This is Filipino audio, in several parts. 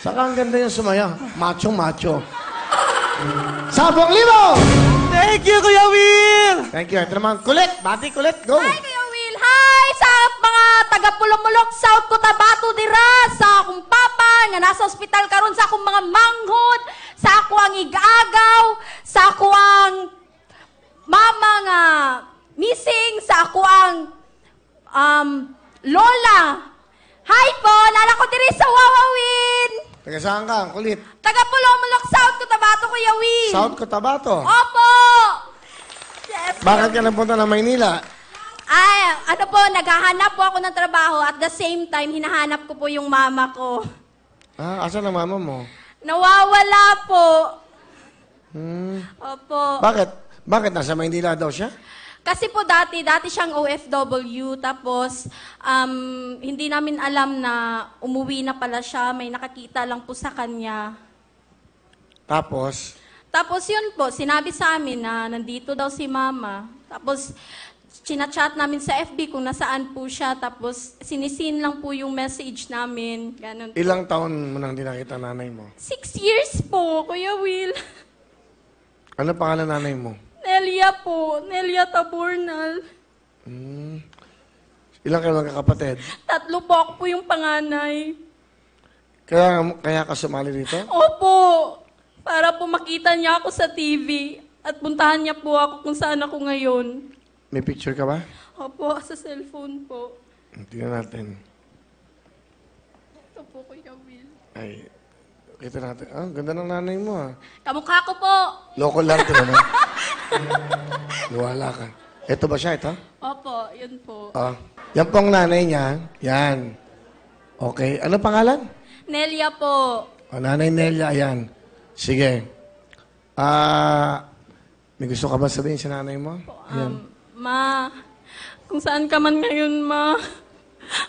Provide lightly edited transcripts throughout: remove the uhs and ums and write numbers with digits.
Saka ang ganda yung sumaya. Macho-macho. 10,000! Thank you, Kuya Will! Thank you. Ito naman, Kulit. Bati, Kulit. Go. Hi, Kuya Will. Hi sa mga taga-Pulong-Mulok, South Cotabato dira, sa akong papa, nga nasa ospital karon, sa akong mga manghod, sa ako ang igagaw, sa ako ang mama nga missing, sa ako ang lola. Hi po, nala ko diri sa Wawawin. Taga saan ka? Ang kulit. Taga-Pulong-Mulok, South Cotabato, Kuya Will. South Cotabato. Opo. Yes, Bakit ka napunta ng Maynila? ay, ano po, naghahanap po ako ng trabaho at the same time, hinahanap ko po yung mama ko. Ah, asan ang mama mo? Nawawala po. Opo. Bakit? Bakit nasa Maynila daw siya? Kasi po dati siyang OFW, tapos hindi namin alam na umuwi na pala siya, may nakakita lang po sa kanya. Tapos? Tapos yun po, sinabi sa amin na nandito daw si mama. Tapos chinachat namin sa FB kung nasaan po siya, tapos sinisin lang po yung message namin. Ganun. Ilang taon mo nang di nakita nanay mo? 6 years po, Kuya Will. Ano pangalan nanay mo? Nelia po, Nelia Taburnal. Ilang kayo magkakapatid? 3 po, ako po yung panganay. Kaya ka sumali dito? Opo, para po makita niya ako sa TV at puntahan niya po ako kung saan ako ngayon. May picture ka ba? Opo, sa cellphone po. Tingnan natin. Ito po, Kuya Will. Ay, kita natin. Ah, ganda ng nanay mo ah. Kamukha ko po. Local lang ito naman. Luwala ka. Ito ba siya, ito? Opo, yun po. Ah. Yan po ang nanay niya. Yan. Okay. Ano pangalan? Nelia po. Oh, nanay Nelia, ayan. Sige. May gusto ka ba sabihin sa nanay mo? Yan. Ma, kung saan ka man ngayon, ma,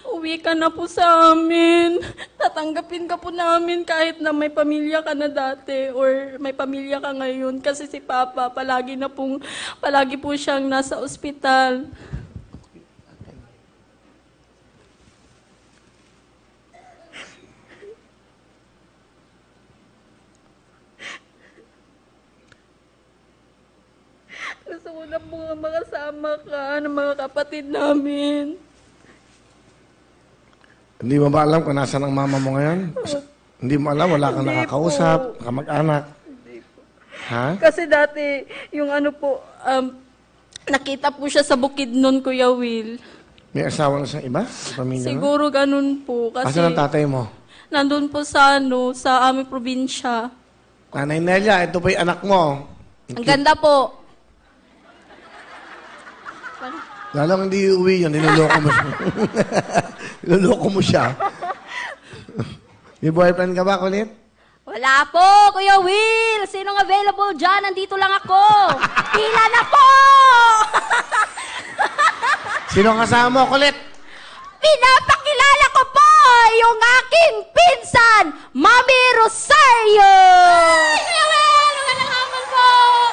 uwi ka na po sa amin. Tatanggapin ka po namin kahit na may pamilya ka na dati or may pamilya ka ngayon. Kasi si Papa, palagi po siyang nasa ospital. Gusto ko na po nga makasama ka ng mga kapatid namin. Hindi mo ba alam kung nasaan ang mama mo ngayon? Hindi mo alam? Wala kang Hindi nakakausap? po. Kamag-anak? Hindi po. Ha? Kasi dati, yung ano po, nakita po siya sa bukid nun, Kuya Will. May asawa na siyang iba? Sa pamilya Siguro ganun po. na? Kasi Asan ang tatay mo? nandun po sa sa aming probinsya. Nanay Nelia, ito po yung anak mo. Ang ganda po. Lalong hindi uuwi yun, niloloko mo siya. Niloloko mo siya. May boyfriend ka ba, kulit? Wala po, Kuya Will. Sinong available dyan? Nandito lang ako. Pila na po! Sino kasama mo, kulit? Pinapakilala ko po yung aking pinsan, Mami Rosario! Kuya Will! Magandang hapon po!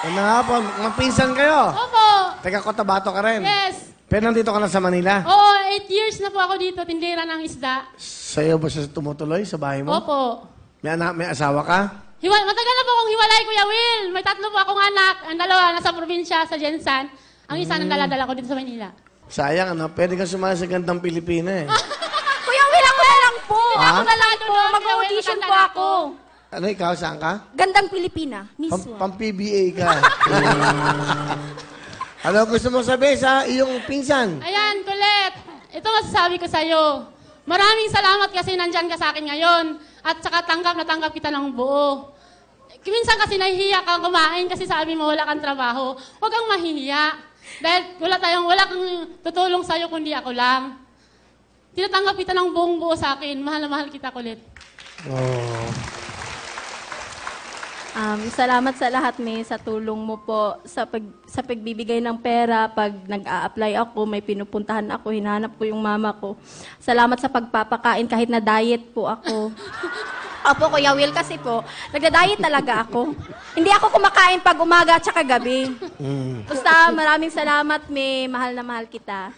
Ano nga po, magpinsan kayo? Opo. Taga Cotabato ka rin? Yes. Pero nandito ka na sa Manila? Oo, 8 years na po ako dito, tindera ng isda. Sa'yo ba siya tumutuloy sa bahay mo? Opo. May anak, may asawa ka? Matagal na po akong hiwalay, Kuya Will. May 3 po akong anak. Ang 2 nasa probinsya, sa Jensan. Ang isa nang daladala ko dito sa Manila. Sayang, ano? Pwede ka sumali sa gandang Pilipina eh. Kuya Will, ako na lang po. Ha? Ako na lang po. Mag-audition po ako. Ano, ikaw, saan ka? Gandang Pilipina. Miss World. Pang-PBA ka. Ano gusto mo sabihin sa iyong pinsan? Ayan, Colette. Ito masasabi ko sa'yo. Maraming salamat kasi nandyan ka sa akin ngayon. At saka tanggap na tanggap kita ng buo. Minsan kasi nahihiya kang kumain kasi sabi mo wala kang trabaho. Huwag kang mahihiya. Dahil wala kang tutulong sa'yo kundi ako lang. Tinatanggap kita ng buong buo sa akin. Mahal na mahal kita, Colette. Oh. Salamat sa lahat, May, sa tulong mo po sa pagbibigay ng pera. Pag nag-a-apply ako, may pinupuntahan ako, hinahanap ko yung mama ko. Salamat sa pagpapakain kahit na diet po ako. Opo, Kuya Will, kasi po, nagda-diet talaga ako. Hindi ako kumakain pag umaga at saka gabi. Basta maraming salamat, May. Mahal na mahal kita.